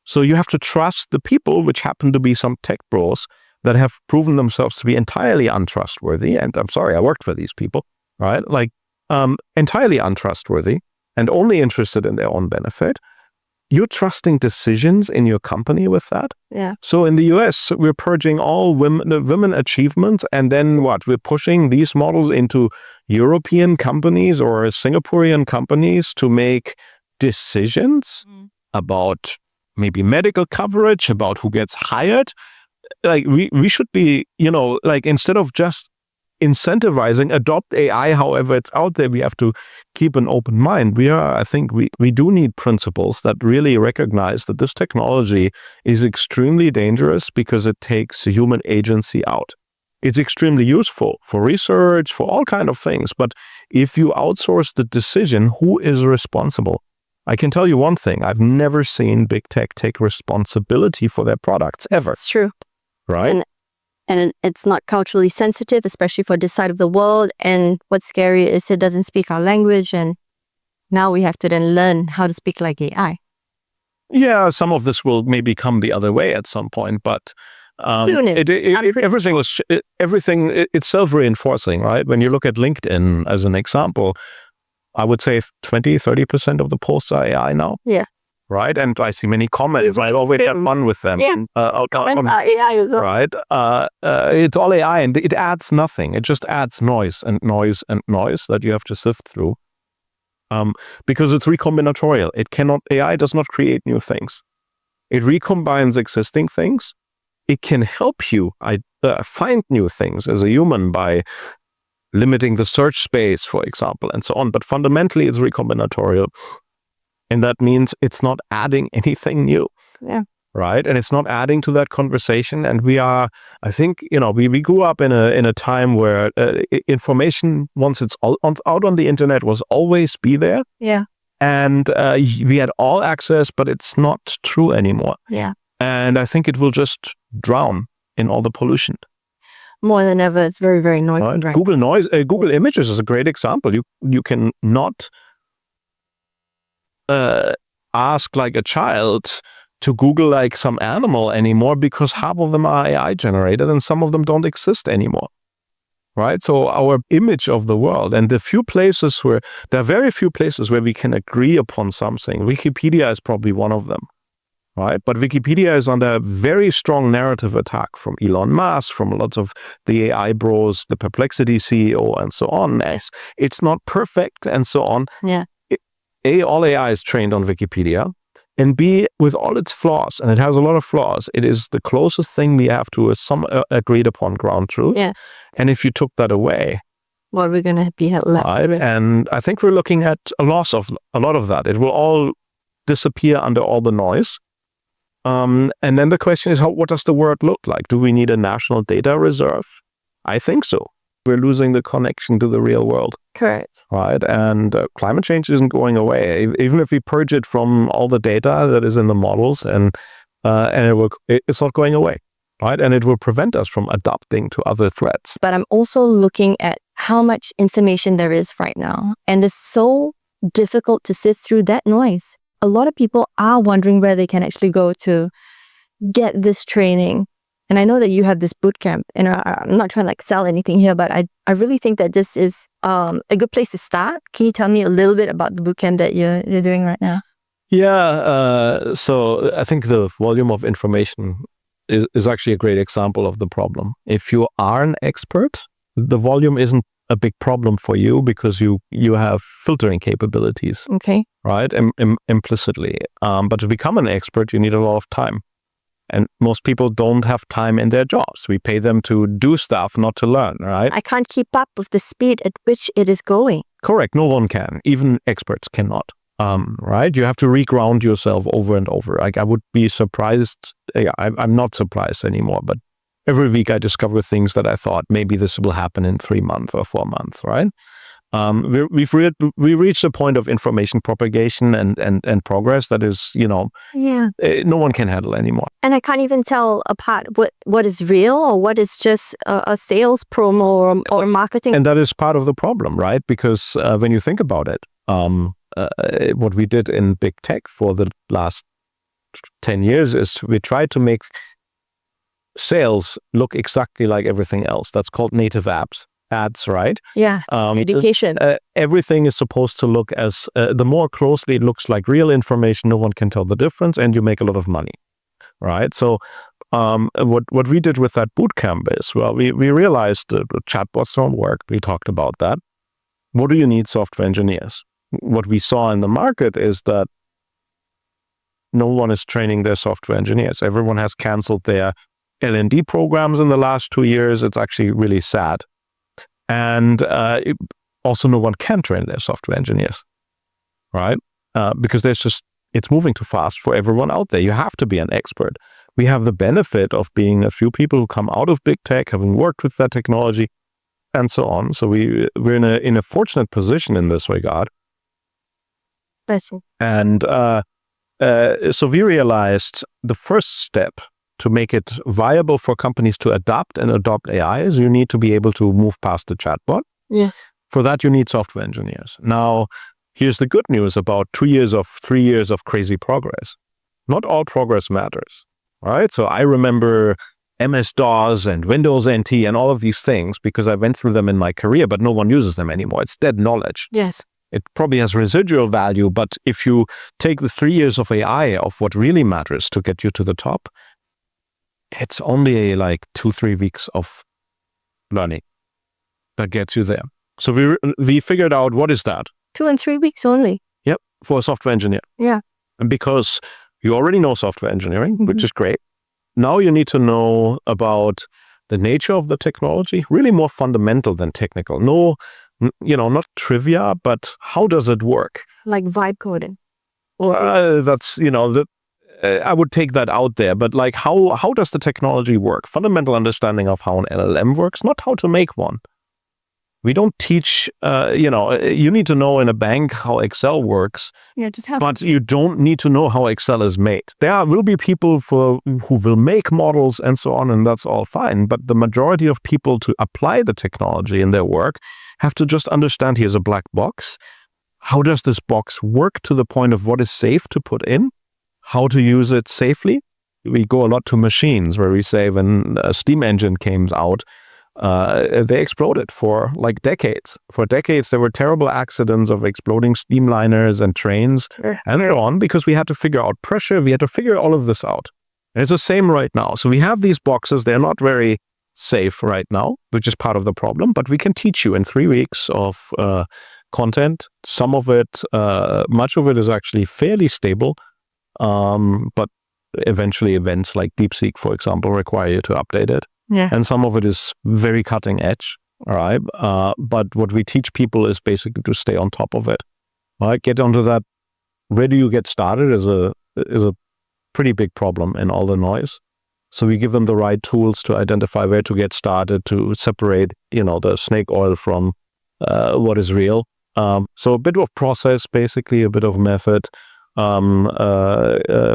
So you have to trust the people, which happen to be some tech bros that have proven themselves to be entirely untrustworthy. And I'm sorry, I worked for these people, right? Entirely untrustworthy. and only interested in their own benefit, you're trusting decisions in your company with that. Yeah. So in the US, we're purging all women achievements, and then what? We're pushing these models into European companies or Singaporean companies to make decisions about maybe medical coverage, about who gets hired. Like we should be, like instead of just incentivizing, adopt AI however it's out there, we have to keep an open mind. I think we do need principles that really recognize that this technology is extremely dangerous because it takes human agency out. It's extremely useful for research, for all kinds of things, but if you outsource the decision, who is responsible? I can tell you one thing, I've never seen big tech take responsibility for their products, ever. It's true. Right? And it's not culturally sensitive, especially for this side of the world. And what's scary is it doesn't speak our language. And now we have to then learn how to speak like AI. Yeah, some of this will maybe come the other way at some point, but everything it's self-reinforcing, right? When you look at LinkedIn as an example, I would say 20-30% of the posts are AI now. Yeah. Right, and I see many comments. I already have fun with them. Yeah, comments are AI as well. Right, it's all AI, and it adds nothing. It just adds noise and noise and noise that you have to sift through. Because it's recombinatorial. AI does not create new things. It recombines existing things. It can help you find new things as a human by limiting the search space, for example, and so on. But fundamentally, it's recombinatorial. And that means it's not adding anything new. Yeah. Right. And it's not adding to that conversation. And I think, we grew up in a time where information, once it's out on the internet, was always be there. Yeah. And we had all access, but it's not true anymore. Yeah. And I think it will just drown in all the pollution. More than ever, it's very, very noisy. Right? Google Images is a great example. You can not ask like a child to Google like some animal anymore because half of them are AI generated and some of them don't exist anymore. Right? So our image of the world, and there are very few places where we can agree upon something. Wikipedia is probably one of them. Right? But Wikipedia is under very strong narrative attack from Elon Musk, from lots of the AI bros, the Perplexity CEO, and so on. It's not perfect, and so on. Yeah. All AI is trained on Wikipedia, and B, with all its flaws, and it has a lot of flaws, it is the closest thing we have to some agreed upon ground truth. Yeah. And if you took that away, what we're going to be left with. And I think we're looking at a loss of a lot of that. It will all disappear under all the noise. And then the question is, what does the world look like? Do we need a national data reserve? I think so. We're losing the connection to the real world. Correct. Right. And climate change isn't going away. Even if we purge it from all the data that is in the models, and it's not going away. Right. And it will prevent us from adapting to other threats. But I'm also looking at how much information there is right now. And it's so difficult to sift through that noise. A lot of people are wondering where they can actually go to get this training. And I know that you have this bootcamp, and I'm not trying to sell anything here, but I really think that this is a good place to start. Can you tell me a little bit about the bootcamp that you're doing right now? Yeah, so I think the volume of information is actually a great example of the problem. If you are an expert, the volume isn't a big problem for you because you have filtering capabilities. Okay. Right, implicitly. But to become an expert, you need a lot of time. And most people don't have time in their jobs. We pay them to do stuff, not to learn, right? I can't keep up with the speed at which it is going. Correct. No one can. Even experts cannot. Right? You have to reground yourself over and over. I would be surprised. I'm not surprised anymore, but every week I discover things that I thought maybe this will happen in 3 months or 4 months, right? We reached a point of information propagation and progress that is, no one can handle anymore. And I can't even tell apart what is real or what is just a sales promo or marketing. And that is part of the problem, right? Because when you think about it, what we did in big tech for the last 10 years is we tried to make sales look exactly like everything else. That's called native apps. ads, right? Yeah. Education. Everything is supposed to look as, the more closely it looks like real information, no one can tell the difference, and you make a lot of money, right? So what we did with that bootcamp is, well, we realized the chatbots don't work. We talked about that. What do you need software engineers? What we saw in the market is that no one is training their software engineers. Everyone has canceled their L&D programs in the last 2 years. It's actually really sad. And also no one can train their software engineers, right? Because it's moving too fast for everyone out there. You have to be an expert. We have the benefit of being a few people who come out of big tech, having worked with that technology, and so on. So we're in a fortunate position in this regard. That's it. And so we realized the first step to make it viable for companies to adapt and adopt AI is you need to be able to move past the chatbot. Yes. For that, you need software engineers. Now, here's the good news about 3 years of crazy progress. Not all progress matters, right? So I remember MS-DOS and Windows NT and all of these things because I went through them in my career, but no one uses them anymore. It's dead knowledge. Yes. It probably has residual value, but if you take the 3 years of AI of what really matters to get you to the top, it's only like 2-3 weeks of learning that gets you there. So we figured out, what is that? 2 and 3 weeks only. Yep, for a software engineer. Yeah. And because you already know software engineering, which is great. Now you need to know about the nature of the technology, really more fundamental than technical. No, not trivia, but how does it work? Like vibe coding. Well, that's, I would take that out there, but like how does the technology work? Fundamental understanding of how an LLM works, not how to make one. We don't teach, you need to know in a bank how Excel works, but you don't need to know how Excel is made. There will be people who will make models and so on, and that's all fine. But the majority of people to apply the technology in their work have to just understand, here's a black box. How does this box work to the point of what is safe to put in? How to use it safely? We go a lot to machines where we say when a steam engine came out, they exploded for like decades. For decades, there were terrible accidents of exploding steamliners and trains and so on because we had to figure out pressure. We had to figure all of this out. And it's the same right now. So we have these boxes. They're not very safe right now, which is part of the problem. But we can teach you in 3 weeks of content. Some of it, much of it is actually fairly stable. But eventually events like DeepSeek, for example, require you to update it. Yeah. And some of it is very cutting edge, all right? But what we teach people is basically to stay on top of it, all right? Get onto that. Where do you get started is a pretty big problem in all the noise. So we give them the right tools to identify where to get started, to separate, the snake oil from what is real. So a bit of process, basically a bit of method.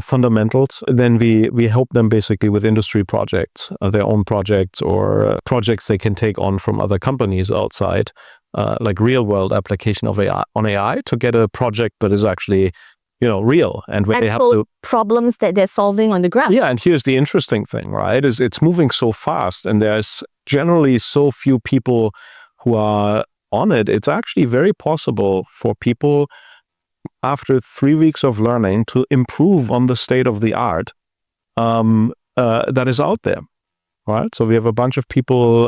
Fundamentals. Then we help them basically with industry projects, their own projects or projects they can take on from other companies outside, like real world application of AI to get a project that is actually, real and where they have to problems that they're solving on the ground. Yeah, and here's the interesting thing, right? Is it's moving so fast and there's generally so few people who are on it. It's actually very possible for people after 3 weeks of learning to improve on the state of the art that is out there, right? So we have a bunch of people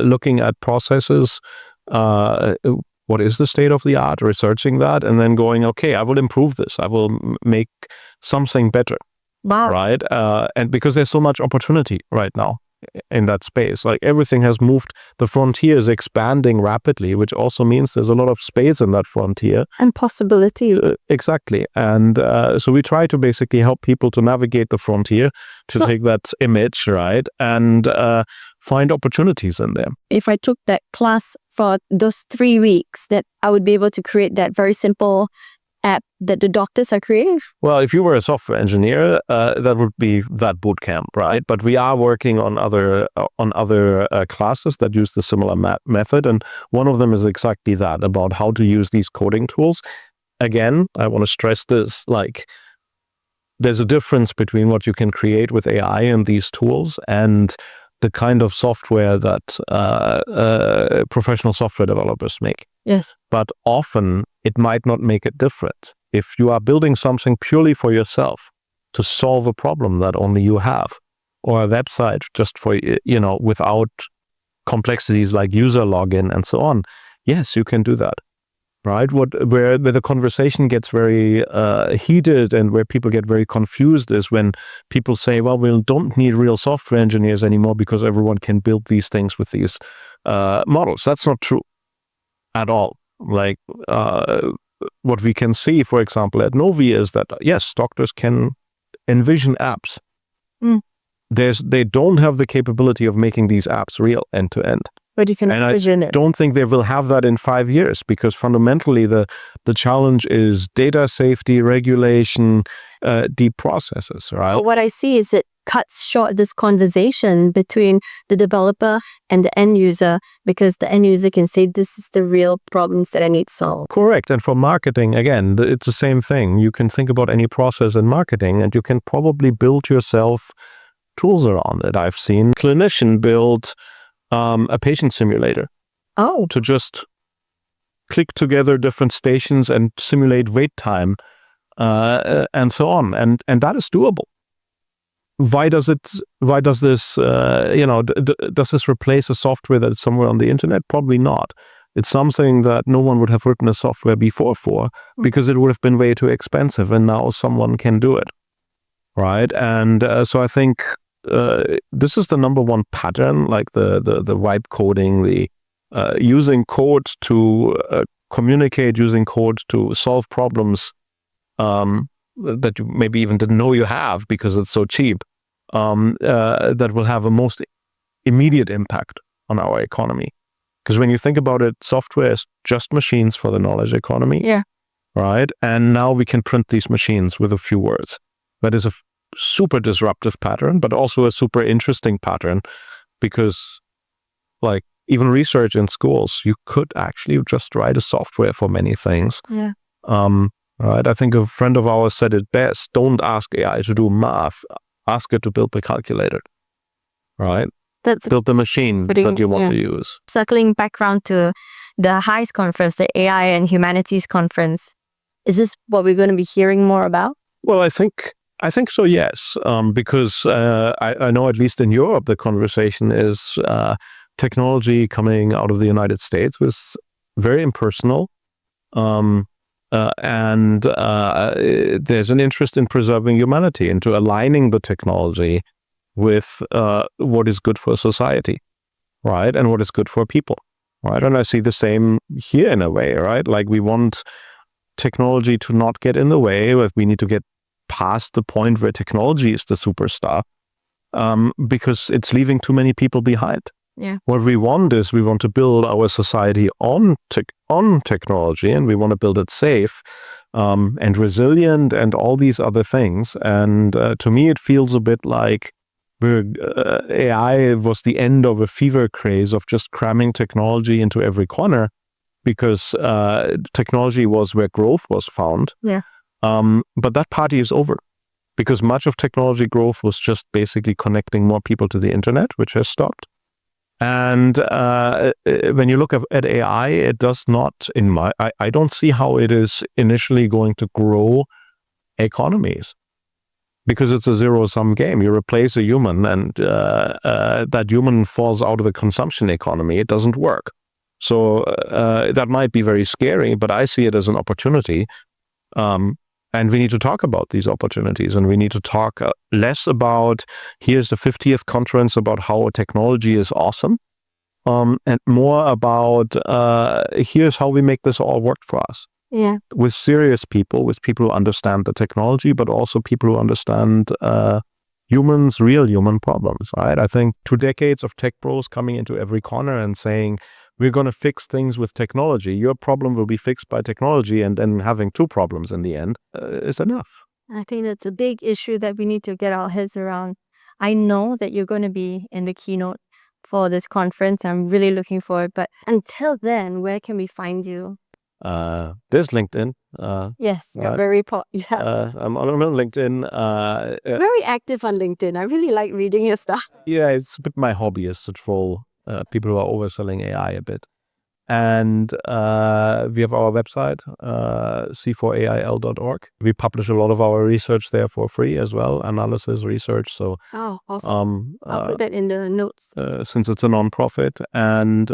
looking at processes, what is the state of the art, researching that, and then going, okay, I will improve this. I will make something better, wow. Right? And because there's so much opportunity right now in that space, like everything has moved, the frontier is expanding rapidly, which also means there's a lot of space in that frontier and possibility. Exactly. And so we try to basically help people to navigate the frontier, to take that image, right, and find opportunities in there. If I took that class for those 3 weeks, that I would be able to create that very simple app that the doctors are creating? Well, if you were a software engineer, that would be that bootcamp, right? But we are working on other classes that use the similar method, and one of them is exactly that, about how to use these coding tools. Again, I want to stress this, like, there's a difference between what you can create with AI and these tools and the kind of software that professional software developers make. Yes. But often it might not make a difference. If you are building something purely for yourself to solve a problem that only you have, or a website just for, without complexities like user login and so on, yes, you can do that. Right? Where the conversation gets very heated and where people get very confused is when people say, well, we don't need real software engineers anymore because everyone can build these things with these models. That's not true at all. Like what we can see, for example, at Novi is that, yes, doctors can envision apps. They don't have the capability of making these apps real end to end. But you can envision it. I don't think they will have that in 5 years because fundamentally the challenge is data safety, regulation, deep processes, right? What I see is it cuts short this conversation between the developer and the end user because the end user can say, this is the real problems that I need solved. Correct. And for marketing, again, it's the same thing. You can think about any process in marketing and you can probably build yourself tools around it. I've seen clinician build a patient simulator to just click together different stations and simulate wait time and so on, and that is doable. Why does this does this replace a software that's somewhere on the internet? Probably not. It's something that no one would have written a software before for because it would have been way too expensive, and now someone can do it, right? And so I think this is the number one pattern, like the vibe coding, the using code to communicate, using code to solve problems that you maybe even didn't know you have because it's so cheap, that will have a most immediate impact on our economy. Because when you think about it, software is just machines for the knowledge economy. Yeah. Right? And now we can print these machines with a few words. That is a super disruptive pattern, but also a super interesting pattern because, like, even research in schools, you could actually just write a software for many things. Yeah. Right. I think a friend of ours said it best: don't ask AI to do math, ask it to build the calculator. Right? Build the machine that you want to use. Circling back around to the HIGHS conference, the AI and Humanities conference, is this what we're going to be hearing more about? Well, I think so, yes, because I know at least in Europe the conversation is technology coming out of the United States was very impersonal, and there's an interest in preserving humanity and to aligning the technology with what is good for society, right, and what is good for people, right? And I see the same here in a way, right? Like we want technology to not get in the way, but we need to get past the point where technology is the superstar, because it's leaving too many people behind. Yeah. What we want is we want to build our society on technology, and we want to build it safe and resilient and all these other things. And to me, it feels a bit like AI was the end of a fever craze of just cramming technology into every corner because technology was where growth was found. Yeah. But that party is over because much of technology growth was just basically connecting more people to the internet, which has stopped. And when you look at AI, it does not, I don't see how it is initially going to grow economies because it's a zero-sum game. You replace a human and that human falls out of the consumption economy. It doesn't work. So that might be very scary, but I see it as an opportunity. And we need to talk about these opportunities, and we need to talk less about here's the 50th conference about how technology is awesome, and more about here's how we make this all work for us. Yeah. With serious people, with people who understand the technology, but also people who understand real human problems, right? I think 2 decades of tech bros coming into every corner and saying, we're going to fix things with technology. Your problem will be fixed by technology, and then having 2 problems in the end is enough. I think that's a big issue that we need to get our heads around. I know that you're going to be in the keynote for this conference. I'm really looking forward. But until then, where can we find you? There's LinkedIn. Yes, you're Right. very I'm on LinkedIn. very active on LinkedIn. I really like reading your stuff. Yeah, it's a bit my hobby is to troll people who are overselling AI a bit. And we have our website, c4ail.org. We publish a lot of our research there for free as well, analysis research. So Oh, awesome. I'll put that in the notes. since it's a non-profit, and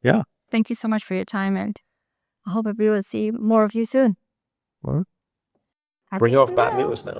yeah. Thank you so much for your time, and I hope everyone see more of you soon. Well, Happy bring off New bad Year. news now.